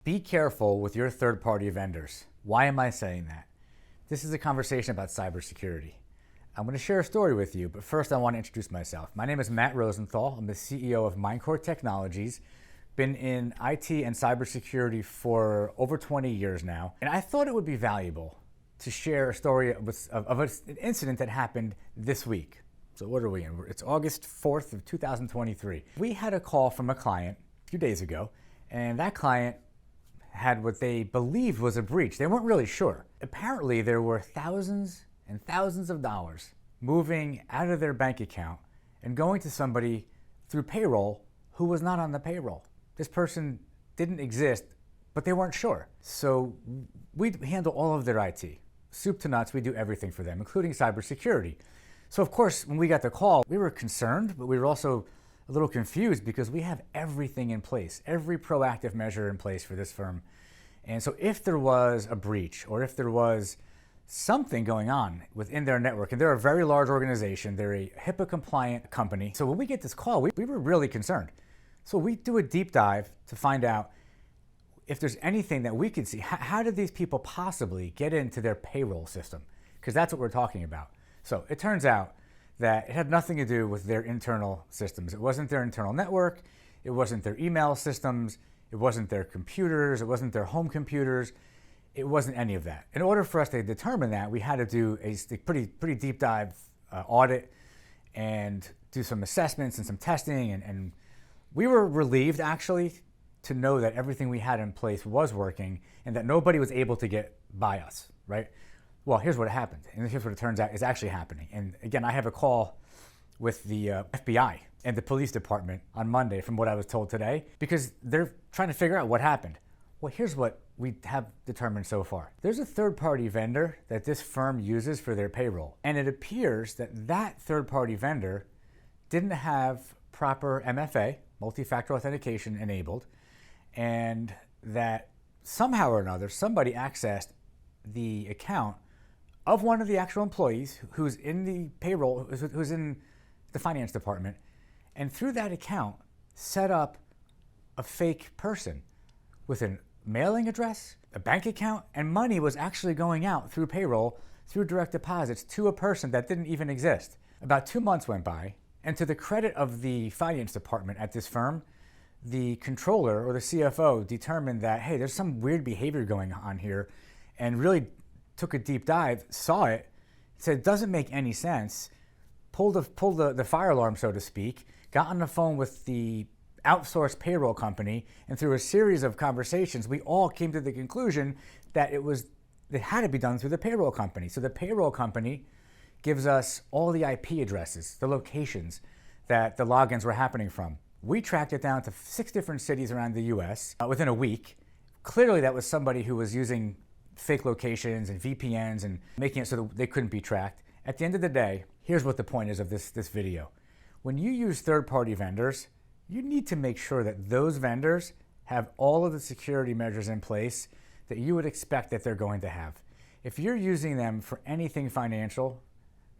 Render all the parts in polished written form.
Be careful with your third-party vendors. Why am I saying that? This is a conversation about cybersecurity. I'm going to share a story with you, but first I want to introduce myself. My name is Matt Rosenthal. I'm the CEO of Mindcore Technologies. Been in IT and cybersecurity for over 20 years now, and I thought it would be valuable to share a story of an incident that happened this week. So what are we in? It's August 4th of 2023. We had a call from a client a few days ago, and that client had what they believed was a breach. They weren't really sure. Apparently, there were thousands and thousands of dollars moving out of their bank account and going to somebody through Payroll who was not on the payroll. This person didn't exist, but they weren't sure. So we handle all of their IT. Soup to nuts, we do everything for them, including cybersecurity. So of course, when we got the call, we were concerned, but we were also a little confused because we have everything in place, every proactive measure in place for this firm. And so if there was a breach or if there was something going on within their network, and they're a very large organization, they're a HIPAA compliant company. So when we get this call, we were really concerned. So we do a deep dive to find out if there's anything that we could see. How did these people possibly get into their payroll system? Because that's what we're talking about. So it turns out that it had nothing to do with their internal systems. It wasn't their internal network, it wasn't their email systems, it wasn't their computers, it wasn't their home computers, it wasn't any of that. In order for us to determine that, we had to do a pretty deep dive audit and do some assessments and some testing, and we were relieved actually to know that everything we had in place was working and that nobody was able to get by us, right? Well, here's what happened, and here's what it turns out is actually happening. And again, I have a call with the FBI and the police department on Monday from what I was told today, because they're trying to figure out what happened. Well, here's what we have determined so far. There's a third-party vendor that this firm uses for their payroll, and it appears that that third-party vendor didn't have proper MFA, multi-factor authentication, enabled, and that somehow or another, somebody accessed the account of one of the actual employees who's in the payroll, who's in the finance department, and through that account set up a fake person with a mailing address, a bank account, and money was actually going out through payroll, through direct deposits to a person that didn't even exist. About 2 months went by, and to the credit of the finance department at this firm, the controller or the CFO determined that, hey, there's some weird behavior going on here, and really took a deep dive, saw it, said it doesn't make any sense, pulled the fire alarm, so to speak, got on the phone with the outsourced payroll company, and through a series of conversations, we all came to the conclusion that it had to be done through the payroll company. So the payroll company gives us all the IP addresses, the locations that the logins were happening from. We tracked it down to 6 different cities around the US within a week. Clearly that was somebody who was using fake locations and VPNs and making it so that they couldn't be tracked. At the end of the day, here's what the point is of this video. When you use third-party vendors, you need to make sure that those vendors have all of the security measures in place that you would expect that they're going to have. If you're using them for anything financial,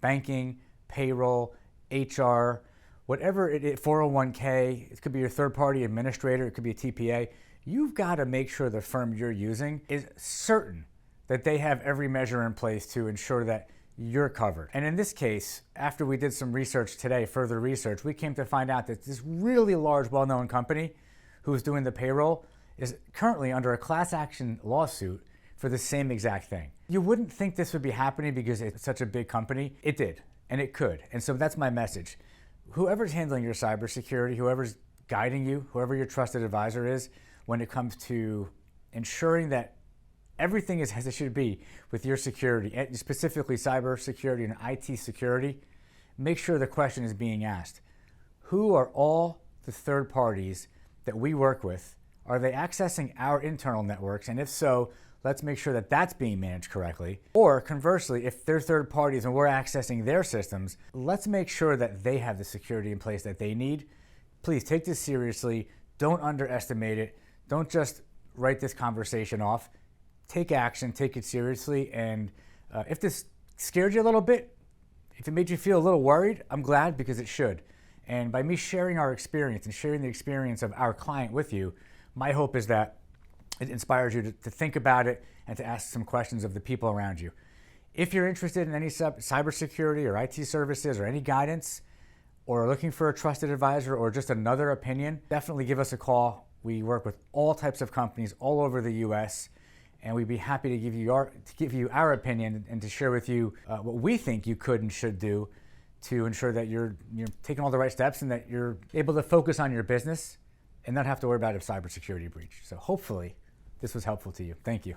banking, payroll, HR, whatever it is, 401k, it could be your third-party administrator, it could be a TPA, you've got to make sure the firm you're using is certain that they have every measure in place to ensure that you're covered. And in this case, after we did some research today, further research, we came to find out that this really large, well-known company who's doing the payroll is currently under a class action lawsuit for the same exact thing. You wouldn't think this would be happening because it's such a big company. It did, and it could. And so that's my message. Whoever's handling your cybersecurity, whoever's guiding you, whoever your trusted advisor is, when it comes to ensuring that everything is as it should be with your security, and specifically cybersecurity and IT security, make sure the question is being asked. Who are all the third parties that we work with? Are they accessing our internal networks? And if so, let's make sure that that's being managed correctly. Or conversely, if they're third parties and we're accessing their systems, let's make sure that they have the security in place that they need. Please take this seriously. Don't underestimate it. Don't just write this conversation off. Take action, take it seriously, and if this scared you a little bit, if it made you feel a little worried, I'm glad, because it should. And by me sharing our experience and sharing the experience of our client with you, my hope is that it inspires you to think about it and to ask some questions of the people around you. If you're interested in any cybersecurity or IT services or any guidance, or looking for a trusted advisor or just another opinion, definitely give us a call. We work with all types of companies all over the US, and we'd be happy to give you our opinion and to share with you what we think you could and should do to ensure that you're taking all the right steps and that you're able to focus on your business and not have to worry about a cybersecurity breach. So hopefully this was helpful to you. Thank you.